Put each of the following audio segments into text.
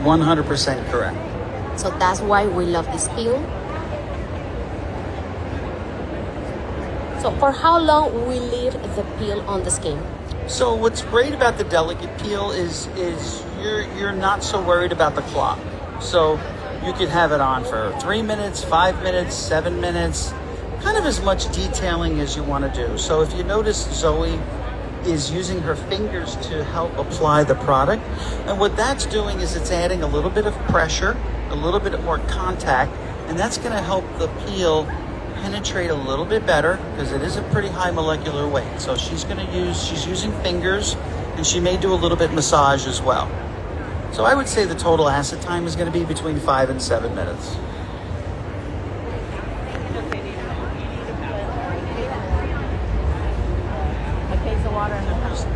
100% correct. So that's why we love this peel. So for how long we leave the peel on the skin? So what's great about the delicate peel is you're not so worried about the clot. So you could have it on for 3 minutes, 5 minutes, 7 minutes, kind of as much detailing as you want to do. So if you notice, Zoe is using her fingers to help apply the product. And what that's doing is it's adding a little bit of pressure, a little bit more contact, and that's going to help the peel penetrate a little bit better because it is a pretty high molecular weight. So she's using fingers, and she may do a little bit massage as well. So I would say the total acid time is going to be between 5 and 7 minutes.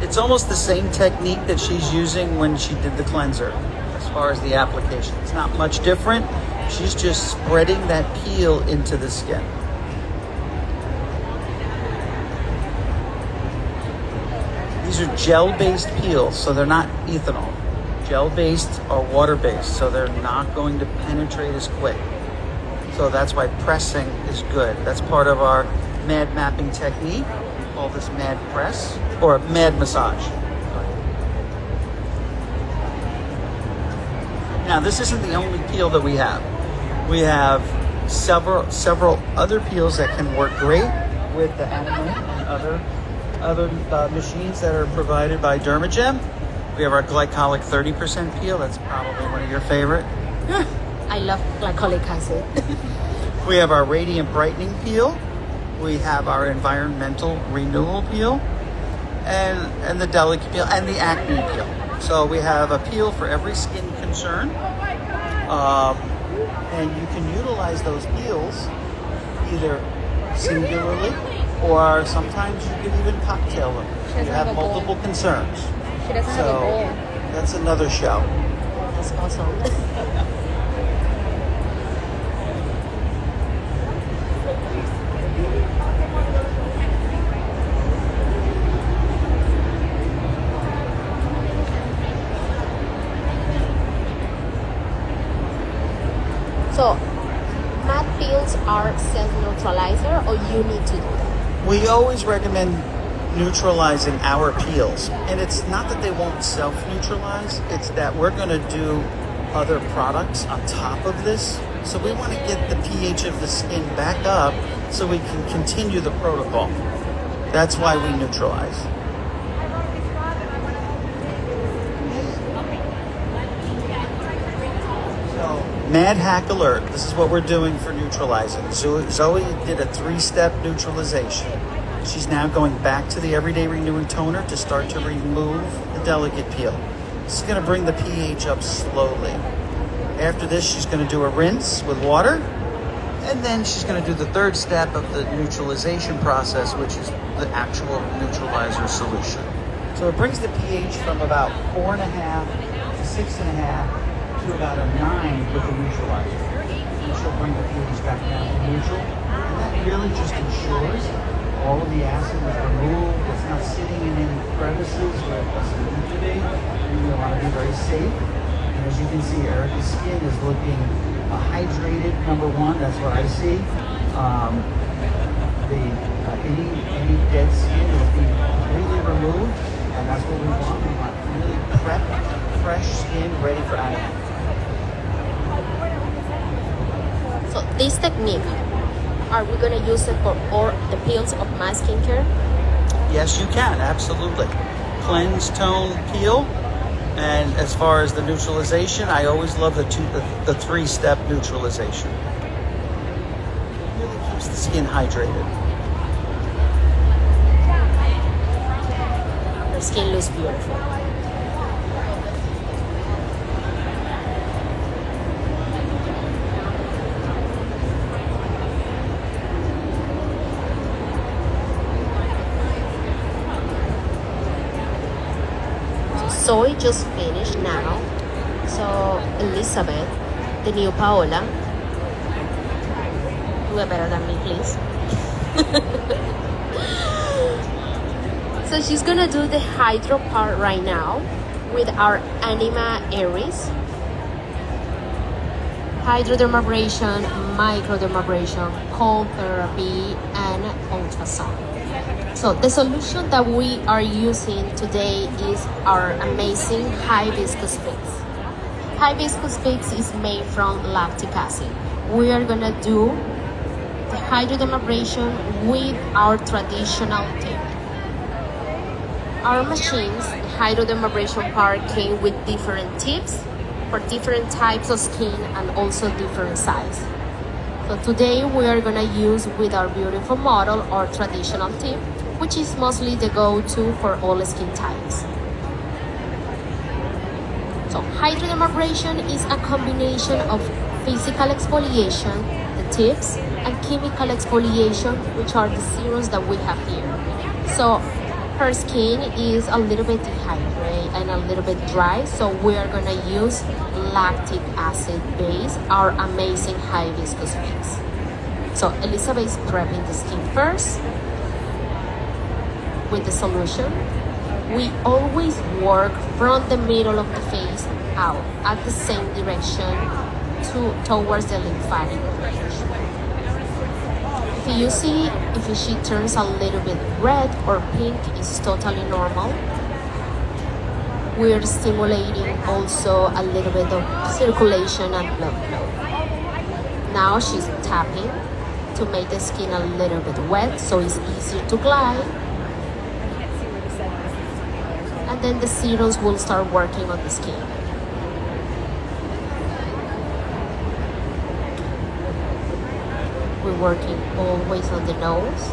It's almost the same technique that she's using when she did the cleanser as far as the application. It's not much different. She's just spreading that peel into the skin. These are gel-based peels, so they're not ethanol. Gel-based or water-based, so they're not going to penetrate as quick. So that's why pressing is good. That's part of our M.A.D mapping technique. We call this M.A.D press or M.A.D massage. Now, this isn't the only peel that we have. We have several other peels that can work great with the animal and other machines that are provided by Dermagem. We have our glycolic 30% peel. That's probably one of your favorite. I love glycolic acid. We have our radiant brightening peel. We have our environmental renewal peel, and the delicate peel, and the acne peel. So we have a peel for every skin concern, and you can utilize those peels either singularly, or sometimes you can even cocktail them. You have multiple concerns. She doesn't have a bowl. That's another show. That's awesome. So, M.A.D peels are self-neutralizer, or you need to do that? We always recommend neutralizing our peels, and it's not that they won't self-neutralize, it's that we're going to do other products on top of this. So we want to get the pH of the skin back up so we can continue the protocol. That's why we neutralize. M.A.D Hack Alert. This is what we're doing for neutralizing. Zoe did a 3-step neutralization. She's now going back to the Everyday Renewing Toner to start to remove the delicate peel. This is going to bring the pH up slowly. After this, she's going to do a rinse with water, and then she's going to do the 3rd step of the neutralization process, which is the actual neutralizer solution. So it brings the pH from about 4.5 to 6.5 to about a 9 with the neutralizer. And she'll bring the pH back down to neutral, and that really just ensures all of the acid is removed. It's not sitting in any crevices where it doesn't need to be. We want to be very safe. And as you can see, Erica's skin is looking hydrated, number one. That's what I see. Any dead skin is being completely removed, and that's what we want. We want really prepped, fresh skin ready for animal. So this technique, are we going to use it for all the peels of M.A.D Skincare? Yes, you can, absolutely. Cleanse, tone, peel. And as far as the neutralization, I always love the 3-step neutralization. It really keeps the skin hydrated. Her skin looks beautiful. Zoe just finished now. So Elizabeth, the new Paola, do it better than me, please. So she's gonna do the hydro part right now with our Anima Aries. hydrodermabrasion, microdermabrasion, cold therapy, and ultrasound. So the solution that we are using today is our amazing hibiscus fix. Hibiscus fix is made from lactic acid. We are gonna do the hydrodermabrasion with our traditional tip. Our machines, the hydrodermabrasion part, came with different tips for different types of skin and also different size. So today we are gonna use with our beautiful model our traditional tip, which is mostly the go-to for all skin types. So hydrodermabrasion is a combination of physical exfoliation, the tips, and chemical exfoliation, which are the serums that we have here. So her skin is a little bit dehydrated and a little bit dry, so we are gonna use lactic acid base, our amazing hibiscus fix. So Elizabeth is prepping the skin first with the solution. We always work from the middle of the face out at the same direction towards the lymphatic range. If you see, if she turns a little bit red or pink, it's totally normal. We're stimulating also a little bit of circulation and blood flow. Now she's tapping to make the skin a little bit wet so it's easier to glide. And then the serums will start working on the skin. We're working always on the nose.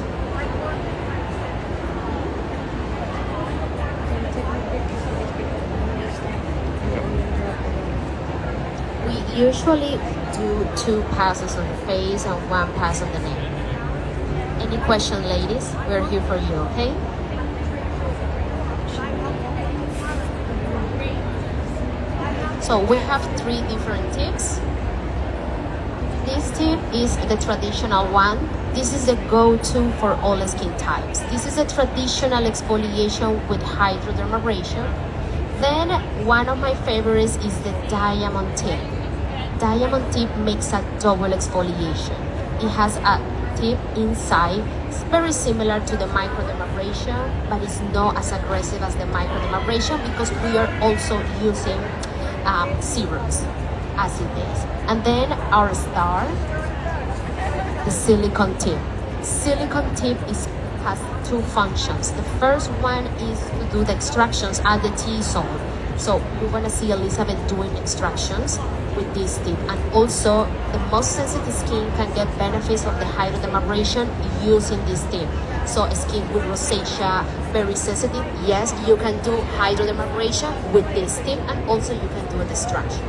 We usually do 2 passes on the face and 1 pass on the neck. Any question, ladies? We're here for you, okay? So we have 3 different tips. This tip is the traditional one. This is the go-to for all skin types. This is a traditional exfoliation with hydrodermabrasion. Then one of my favorites is the diamond tip. Diamond tip makes a double exfoliation. It has a tip inside. It's very similar to the microdermabrasion, but it's not as aggressive as the microdermabrasion because we are also using serums, acid base. And then our star, the silicone tip. Silicone tip has 2 functions. The first one is to do the extractions at the T-zone. So you're gonna see Elizabeth doing extractions with this tip. And also, the most sensitive skin can get benefits of the hydrodermabrasion using this tip. So skin with rosacea, very sensitive, yes, you can do hydrodermabrasion with this tip, and also you can do an extraction.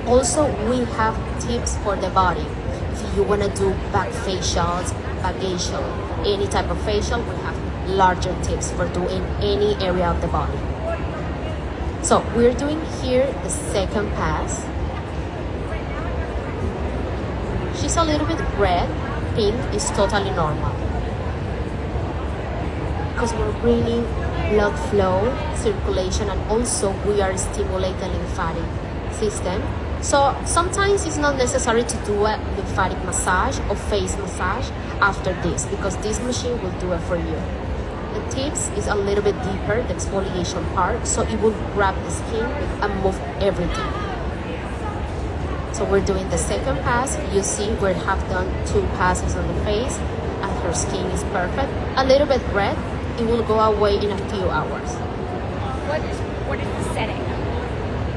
Also, we have tips for the body. If you want to do back facials, vacation, any type of facial, we have larger tips for doing any area of the body. So we're doing here the second pass. She's a little bit red, pink is totally normal. Because we're bringing blood flow, circulation, and also we are stimulating the lymphatic system. So sometimes it's not necessary to do a lymphatic massage or face massage after this because this machine will do it for you. The tips is a little bit deeper, the exfoliation part, so it will grab the skin and move everything. So we're doing the second pass. You see we have done 2 passes on the face and her skin is perfect. A little bit red, it will go away in a few hours. What is the setting?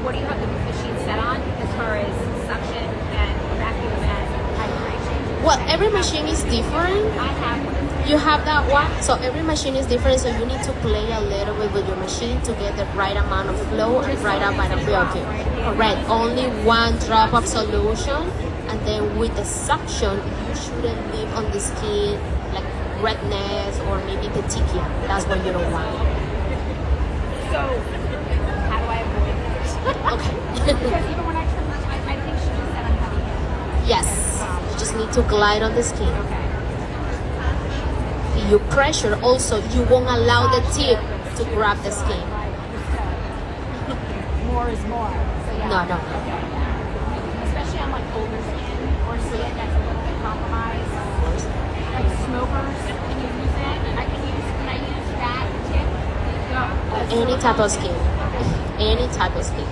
What do you have the machine set on as far as suction and vacuum and hydration? Well, every machine is different. I have one. You have that one, so every machine is different, so you need to play a little bit with your machine to get the right amount of flow and right amount of vacuum. Correct, only 1 drop of solution, and then with the suction, you shouldn't leave on the skin like redness or maybe petechia. That's what you don't want. So, how do I avoid this? Okay. Because even when I trim, I think she just said I'm heavy. Yes, you just need to glide on the skin. Okay. You pressure also, you won't allow the tip to grab the skin. More is more. So yeah. No. Especially on like smokers, can you use it? Can I use that tip? Yeah. Any type of skin. Any type of skin.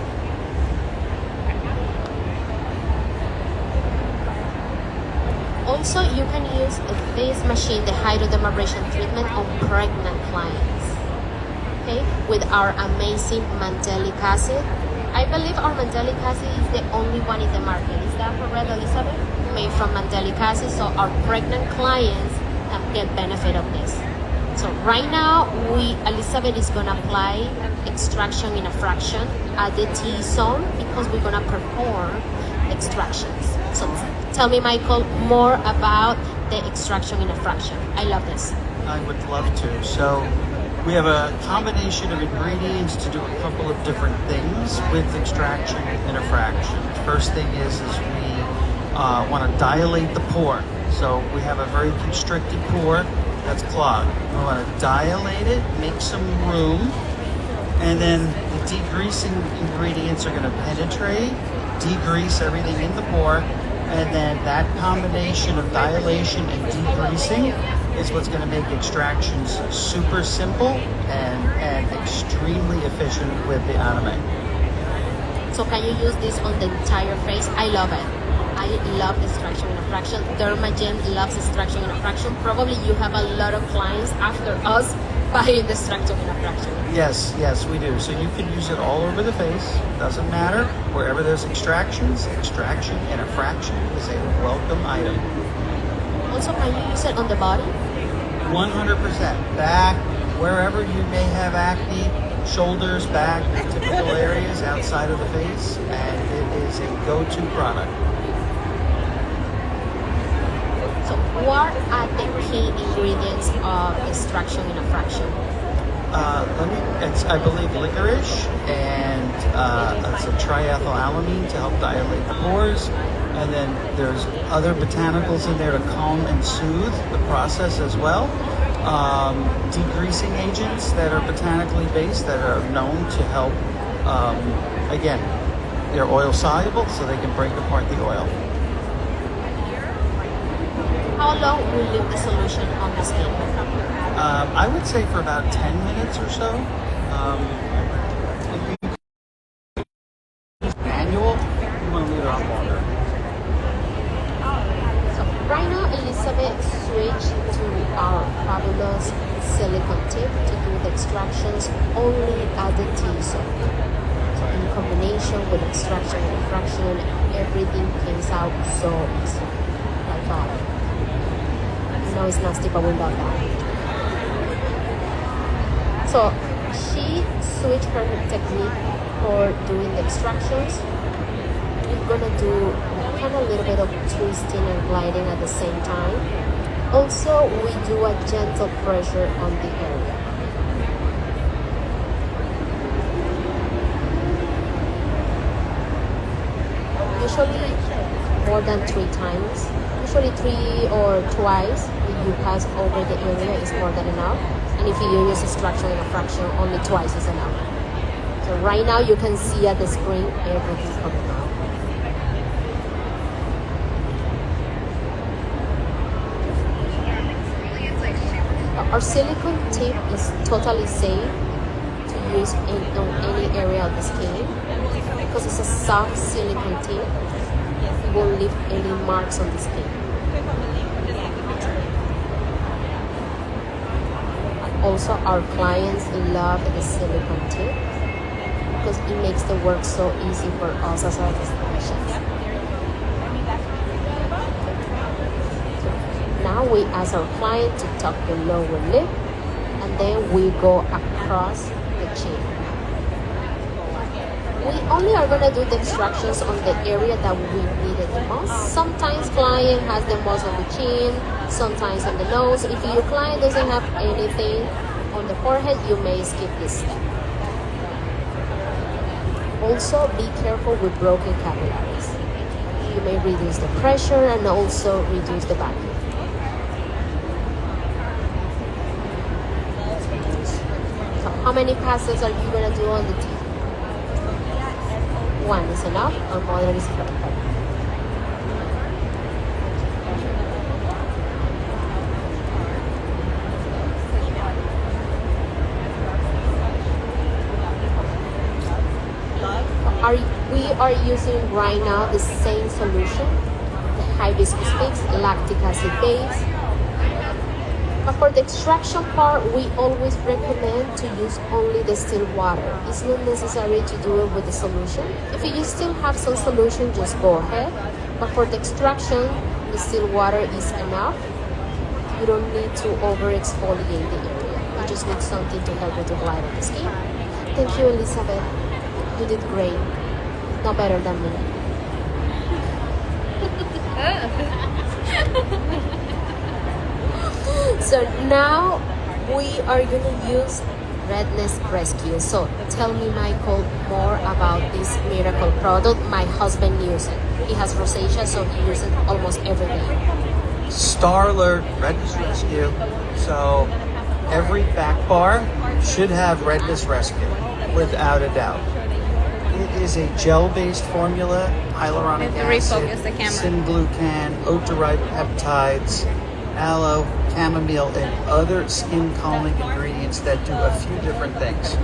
Also, you can use this machine, the hydrodermabrasion treatment, on pregnant clients. Okay, with our amazing mandelic acid. I believe our mandelic acid is the only one in the market. Is that correct, Elizabeth? Made from mandelic acid, so our pregnant clients can get benefit of this. So right now, Elizabeth is gonna apply extraction in a fraction at the T-zone because we're gonna perform extractions. So tell me, Michael, more about the extraction in a fraction. I love this. I would love to. So we have a combination of ingredients to do a couple of different things with extraction in a fraction. First thing is we want to dilate the pore. So we have a very constricted pore that's clogged. We want to dilate it, make some room, and then the degreasing ingredients are going to penetrate, degrease everything in the pore, and then that combination of dilation and degreasing is what's going to make extractions super simple and extremely efficient with the anime. So can you use this on the entire face? I love it. I love extraction in a fraction. Dermagen loves extraction in a fraction. Probably you have a lot of clients after us buying the extraction in a fraction. Yes, we do. So you can use it all over the face. Doesn't matter. Wherever there's extractions, extraction in a fraction is a welcome item. Also, can you use it on the body? 100%. Back, wherever you may have acne, shoulders, back, typical areas outside of the face, and it is a go-to product. So what are the key ingredients of extraction in a fraction? It's, I believe, licorice, and it's a triethylamine to help dilate the pores. And then there's other botanicals in there to calm and soothe the process as well. Degreasing agents that are botanically based that are known to help, again, they're oil soluble, so they can break apart the oil. How long will leave the solution on the skin? I would say for about 10 minutes or so. If you manual, you want to leave it on longer. So right now, Elizabeth switched to our fabulous silicone tip to do the extractions only at the T-zone. So in combination with extraction and fraction, everything comes out so easy, like that. I know it's nasty, but we love that. So she switched her technique for doing the extractions. We're gonna do kind of a little bit of twisting and gliding at the same time. Also, we do a gentle pressure on the area. Usually more than 3 times. Usually 3 or twice if you pass over the area is more than enough. And if you use extraction in a fraction, only twice is enough. So right now you can see at the screen everything coming out. Our silicone tip is totally safe to use on any area of the skin because it's a soft silicone tip. It won't leave any marks on the skin. Also, our clients love the silicone tip because it makes the work so easy for us as our clinicians. Now we ask our client to tuck the lower lip and then we go across the chin. We only are going to do the extractions on the area that we need it the most. Sometimes client has the most on the chin, sometimes on the nose. If your client doesn't have anything on the forehead, you may skip this step. Also, be careful with broken capillaries. You may reduce the pressure and also reduce the vacuum. So how many passes are you going to do on the teeth? 1 is enough or more than is perfect. We are using right now the same solution, the hibiscus mix, lactic acid base. But for the extraction part, we always recommend to use only distilled water. It's not necessary to do it with the solution. If you still have some solution, just go ahead. But for the extraction, distilled water is enough. You don't need to over exfoliate the area. You just need something to help you to glide on the skin. Thank you, Elizabeth. You did great. Not better than me. So now we are gonna use Redness Rescue. So tell me, Michael, more about this miracle product. My husband uses it. He has rosacea, so he uses it almost every day. Star Alert, Redness Rescue. So every back bar should have Redness Rescue, without a doubt. It is a gel-based formula, hyaluronic acid, synglucan, oat-derived peptides, aloe, chamomile, and other skin calming ingredients that do a few different things.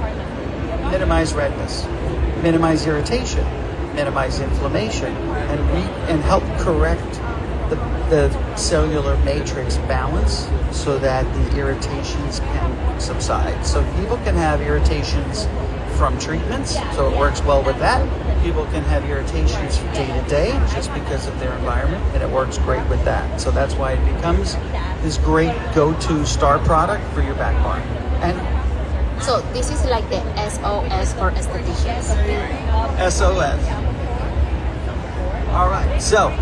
Minimize redness, minimize irritation, minimize inflammation, and help correct the cellular matrix balance so that the irritations can subside. So people can have irritations from treatments, so it works well with that. People can have irritations from day to day just because of their environment, and it works great with that. So that's why it becomes this great go-to star product for your back bar. And so this is like the SOS for estheticians. SOS. All right, so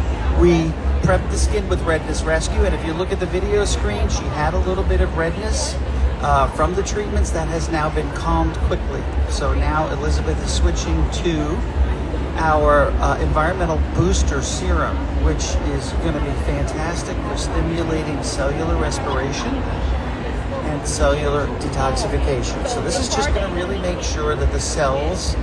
we prepped the skin with Redness Rescue, and if you look at the video screen, she had a little bit of redness from the treatments that has now been calmed quickly. So now Elizabeth is switching to our environmental booster serum, which is going to be fantastic for stimulating cellular respiration and cellular detoxification. So this is just going to really make sure that the cells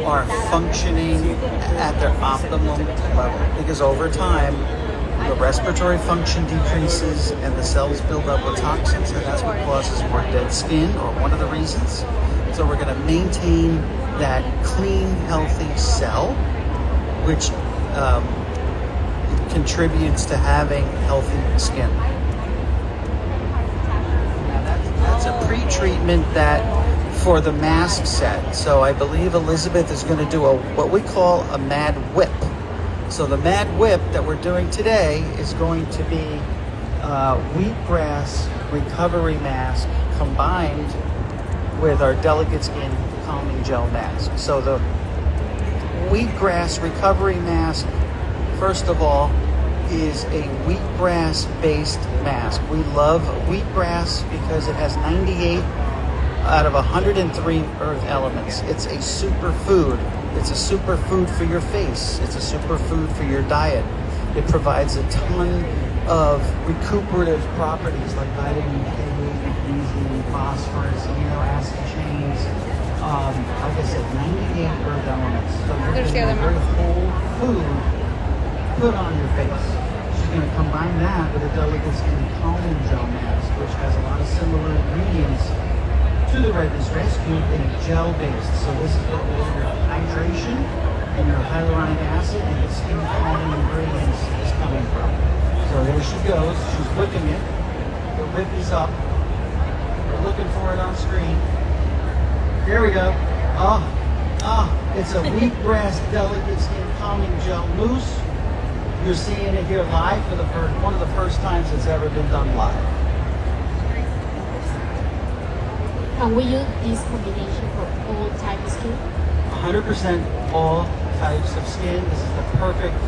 are functioning at their optimum level, because over time the respiratory function decreases and the cells build up with toxins, and that's what causes more dead skin, or one of the reasons. So we're going to maintain that clean, healthy cell, which contributes to having healthy skin. Now that's a pre-treatment that for the mask set. So I believe Elizabeth is going to do what we call a M.A.D whip. So the M.A.D whip that we're doing today is going to be wheatgrass recovery mask combined with our delicate skin calming gel mask. So the wheatgrass recovery mask, first of all, is a wheatgrass based mask. We love wheatgrass because it has 98 out of 103 earth elements. It's a superfood. It's a superfood for your face. It's a superfood for your diet. It provides a ton of recuperative properties like vitamin K, magnesium, phosphorus, amino acid chains. Like I said, 98 earth elements. So you're getting a very whole food put on your face. She's going to combine that with a delicate skin calming gel mask, which has a lot of similar ingredients to the Redness Rescue in a gel based. So this is where all your hydration and your hyaluronic acid and the skin calming ingredients is coming from. So there she goes. She's whipping it. The whip is up. We're looking for it on screen. There we go. It's a wheatgrass delicate skin calming gel mousse. You're seeing it here live for one of the first times it's ever been done live. Can we use this combination for all types of skin? 100% all types of skin. This is the perfect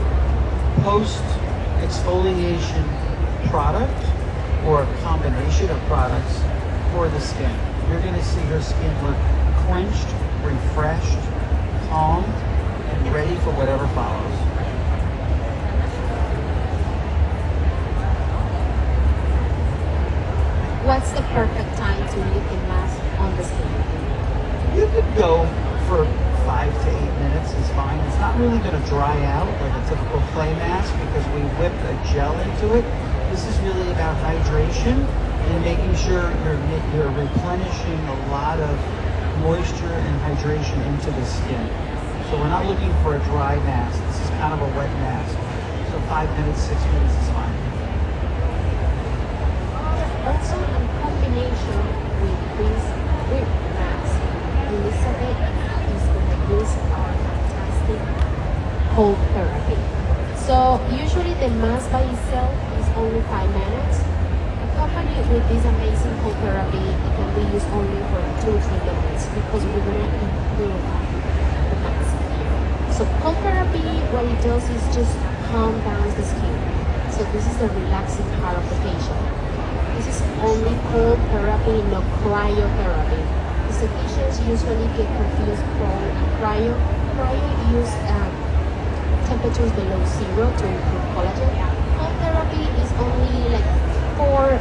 post-exfoliation product or a combination of products for the skin. You're going to see her skin look quenched, refreshed, calmed, and ready for whatever follows. What's the perfect time to leave the mask on the skin? You could go for 5 to 8 minutes, it's fine. It's not really going to dry out like a typical clay mask because we whipped a gel into it. This is really about hydration and making sure you're replenishing a lot of moisture and hydration into the skin. So we're not looking for a dry mask. This is kind of a wet mask. So 5 minutes, 6 minutes is fine. Also, in combination with this grip mask, Elizabeth is going to use our fantastic cold therapy. So usually the mask by itself is only 5 minutes. Accompanied with this amazing cold therapy, it can be used only for 2 or 3 minutes because we're going to improve the mask. So cold therapy, what it does is just calm down the skin. So this is the relaxing part of the facial. This is only cold therapy, no cryotherapy. Estheticians usually get confused cold and cryo. Cryo use temperatures below 0 to improve collagen. Cold therapy is only like 4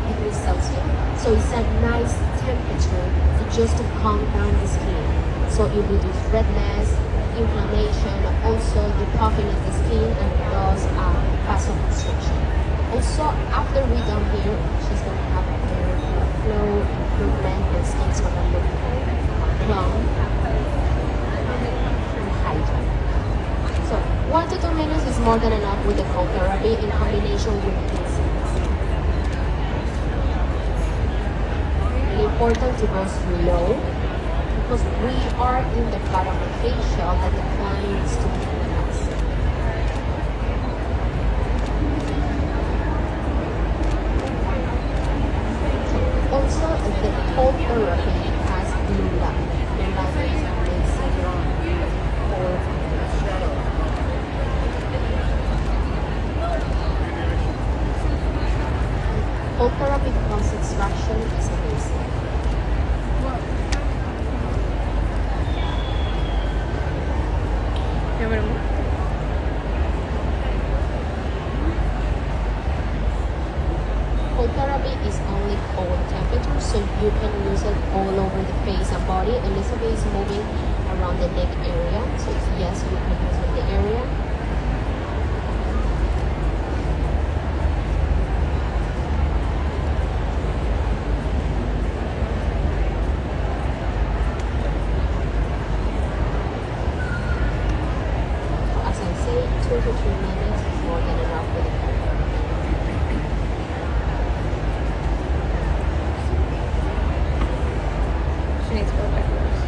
degrees Celsius. So it's a nice temperature to just to calm down the skin. So it reduces redness, inflammation, also the puffiness of the skin, and does vasoconstriction. Also, after we're done here, she's going to have a hair flow improvement, and skin's going to look plump and hydrated. So 1 to 2 minutes is more than enough with the cold therapy in combination with this. Really important to go slow because we are in the part of the facial that the client needs to be relaxed. Also, the cold therapy has blue light. Blue light is amazing for shadow. Cold therapy plus extraction is amazing. Cold therapy is only cold temperature, so you can use it all over the face and body. Elizabeth is moving around the neck area, so yes, you can use it in the area. As I say, 2 to 3 minutes is more than enough for the cold therapy. She needs to go back first.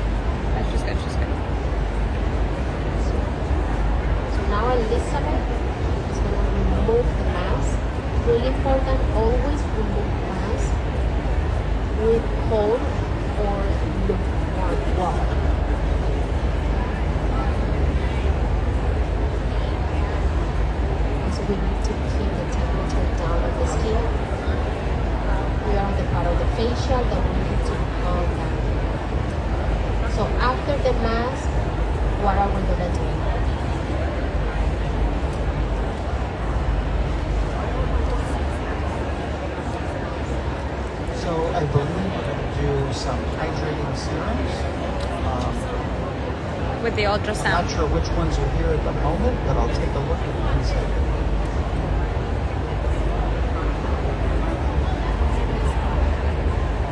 That's just good. She's good. So now Elizabeth is going to remove the mask. Really important, always remove mask with cold or lukewarm water. So we need to keep the temperature down of the skin. We are on the part of the facial that we need to calm down. So after the mask, what are we gonna do? So I believe we're going to do some hydrating serums. With the I'm ultrasound. not sure which ones are here at the moment, but I'll take a look at one second.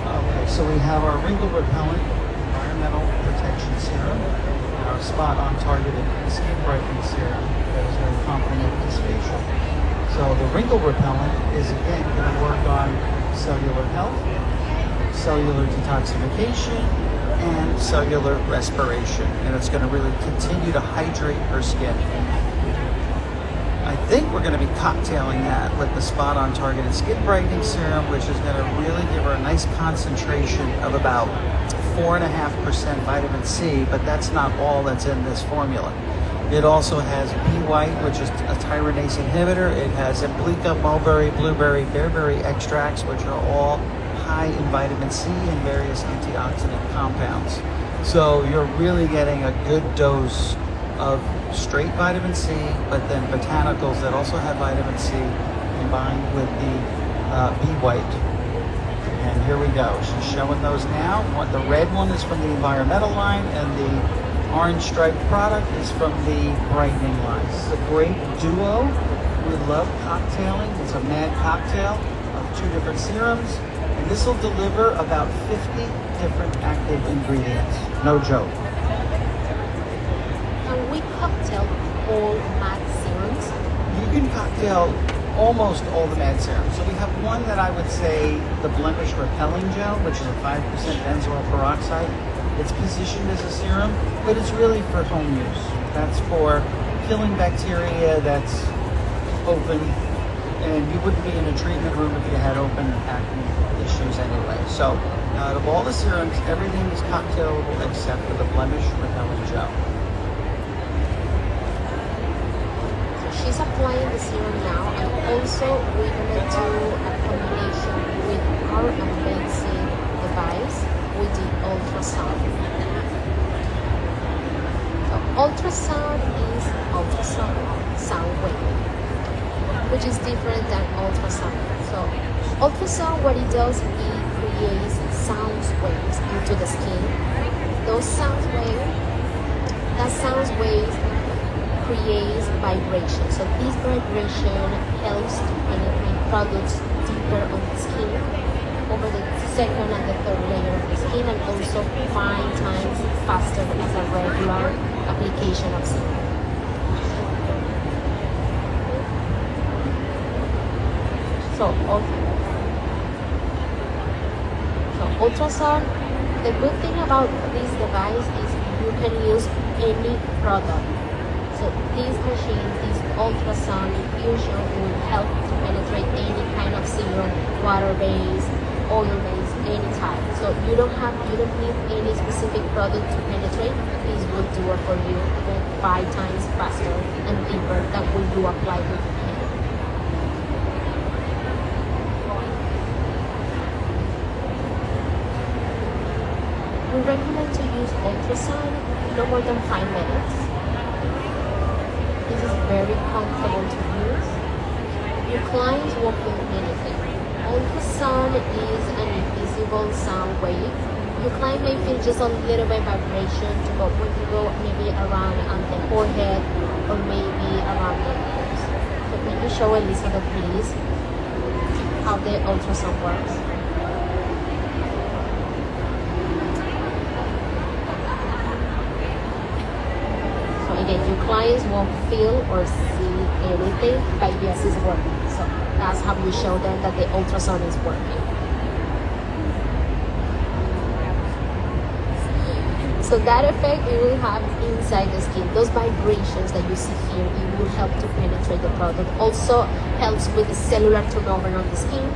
Okay, so we have our wrinkle repellent environmental protection serum, and our spot on targeted skin brightening serum that is going to complement this facial. So the wrinkle repellent is again going to work on cellular health, cellular detoxification, and cellular respiration, and it's going to really continue to hydrate her skin. I think we're going to be cocktailing that with the spot on targeted skin brightening serum, which is going to really give her a nice concentration of about 4.5% vitamin C, but that's not all that's in this formula. It also has B white, which is a tyranase inhibitor. It has implica, mulberry, blueberry, bearberry extracts, which are all high in vitamin C and various antioxidant compounds. So you're really getting a good dose of straight vitamin C, but then botanicals that also have vitamin C combined with the B white. And here we go. She's showing those now. The red one is from the environmental line, and the orange striped product is from the brightening line. This is a great duo. We love cocktailing. It's a M.A.D cocktail of 2 different serums. And this will deliver about 50 different active ingredients. No joke. cocktail almost all the M.A.D serums. So we have one that I would say the blemish repelling gel, which is a 5% benzoyl peroxide. It's positioned as a serum, but it's really for home use. That's for killing bacteria that's open, and you wouldn't be in a treatment room if you had open acne issues anyway. So out of all the serums, everything is cocktailable except for the blemish repelling gel. She's applying the serum now, and also we're gonna do a combination with our amazing device with the ultrasound. So ultrasound is ultrasound sound wave, which is different than ultrasound. So ultrasound, what it does, it creates sound waves into the skin. Those sound waves creates vibration. So this vibration helps to penetrate products deeper on the skin, over the second and the third layer of the skin, and also 5 times faster as a regular application of serum. So ultrasound, the good thing about this device is you can use any product. So this machine, this ultrasound infusion will help to penetrate any kind of serum, water-based, oil-based, any type. So you don't need any specific product to penetrate. This will do it for you 5 times faster and deeper than when you apply with your hand. We recommend to use ultrasound no more than 5 minutes. This is very comfortable to use. Your clients won't feel anything. Ultrasound is an invisible sound wave. Your client may feel just a little bit vibration to go when you go maybe around on the forehead or maybe around the ears. So can you show Elizabeth, please, how the ultrasound works? Again, your clients won't feel or see anything, but yes, it's working. So that's how you show them that the ultrasound is working. So that effect it will have inside the skin. Those vibrations that you see here, it will help to penetrate the product. Also helps with the cellular turnover on the skin.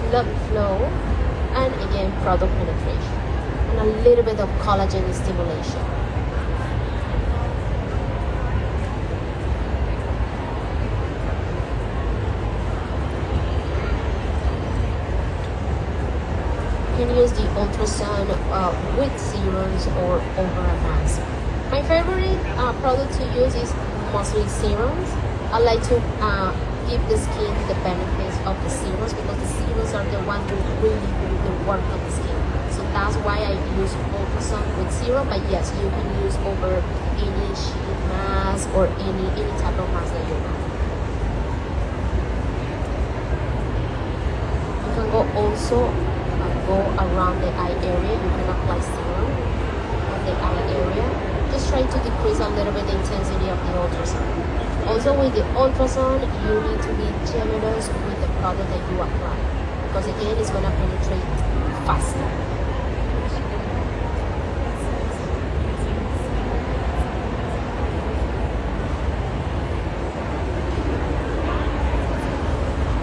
Blood flow, and again, product penetration. And a little bit of collagen stimulation. You can use the ultrasound with serums or over a mask. My favorite product to use is mostly serums. I like to give the skin the benefits of the serums because the serums are the ones who really do the work on the skin. So that's why I use ultrasound with serum, but yes, you can use over any sheet mask or any type of mask that you want. You can also go around the eye area. You can apply serum on the eye area. Just try to decrease a little bit the intensity of the ultrasound. Also with the ultrasound, you need to be generous with the product that you apply because again, it's going to penetrate faster.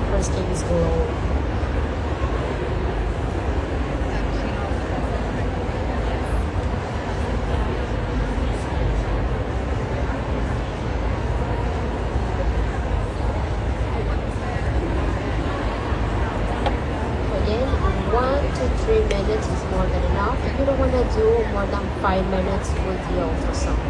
Her skin is glowing. Again, 1 to 3 minutes is more than enough. You don't want to do more than 5 minutes with the ultrasound.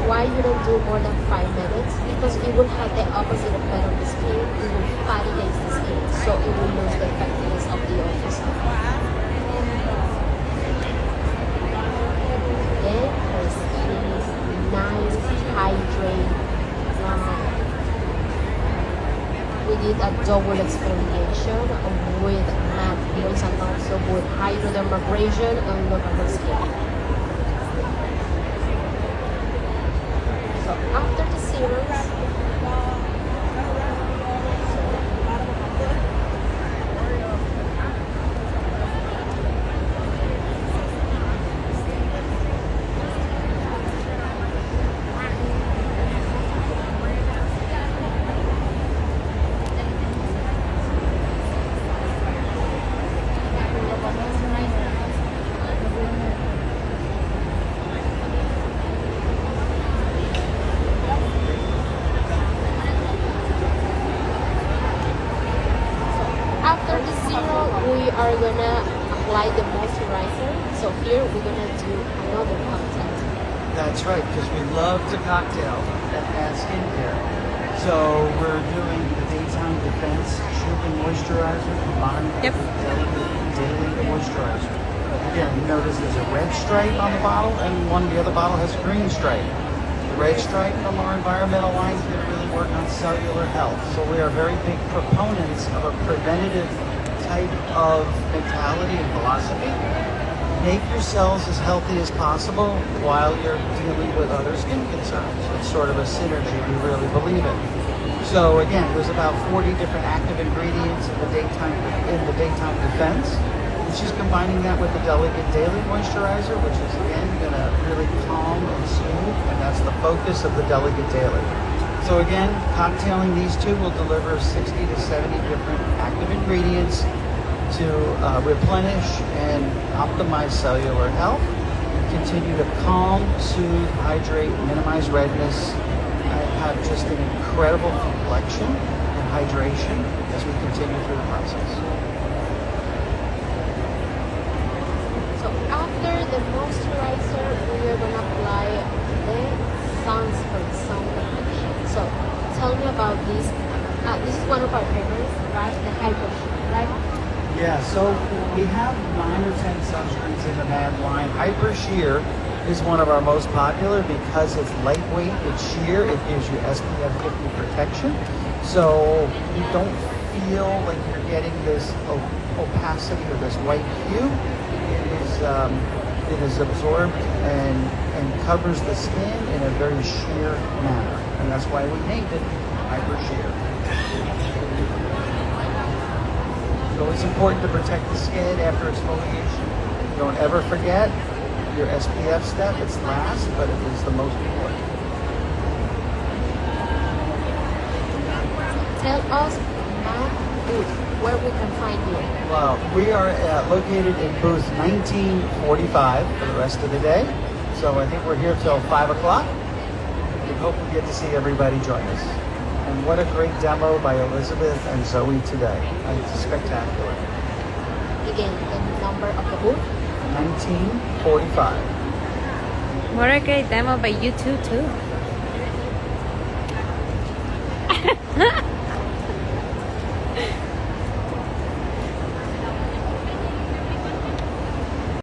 Why you don't do more than 5 minutes? Because it will have the opposite effect on the skin. It will fatiguate the skin, so it will lose the effectiveness of the ultrasound. Then her skin is nice, hydrated. We did a double exfoliation with M.A.D oils and also with hydrodermabrasion, and look at her skin. So after the serums, after the serum, we are gonna apply the moisturizer. So here we're gonna do another cocktail. That's right, because we love to cocktail at M.A.D Skincare. So we're doing the daytime defense shoot moisturizer combined with the daily moisturizer. Again, you notice there's a red stripe on the bottle, and the other bottle has a green stripe. The red stripe from our environmental line is going to really work on cellular health. So we are very big proponents of a preventative type of mentality and philosophy. Make your cells as healthy as possible while you're dealing with other skin concerns. It's sort of a synergy we really believe in. So again, there's about 40 different active ingredients in the daytime defense. And she's combining that with the delicate daily moisturizer, which is again going to really calm and soothe, and that's the focus of the delicate daily. So again, cocktailing these two will deliver 60 to 70 different active ingredients to replenish and optimize cellular health, continue to calm, soothe, hydrate, minimize redness. I have just an incredible complexion and hydration as we continue through the process. So after the moisturizer, we are gonna apply the sunscreen, sun protection. So tell me about this. This is one of our favorites, right? The Hyper Sheer, right? Yeah, so we have 9 or 10 sunscreens in the M.A.D line. Hyper Sheer is one of our most popular because it's lightweight, it's sheer, it gives you SPF 50 protection. So you don't feel like you're getting this opacity or this white hue. It is absorbed and covers the skin in a very sheer manner. And that's why we named it Hyper Sheer. So it's important to protect the skin after exfoliation. Don't ever forget your SPF step. It's last, but it is the most important. Tell us, M.A.D, where we can find you. Well, we are located in booth 1945 for the rest of the day. So I think we're here till 5 o'clock. We hope we get to see everybody join us. And what a great demo by Elizabeth and Zoe today. It's spectacular. Again, the number of the booth. 1945. What a great demo by you two too.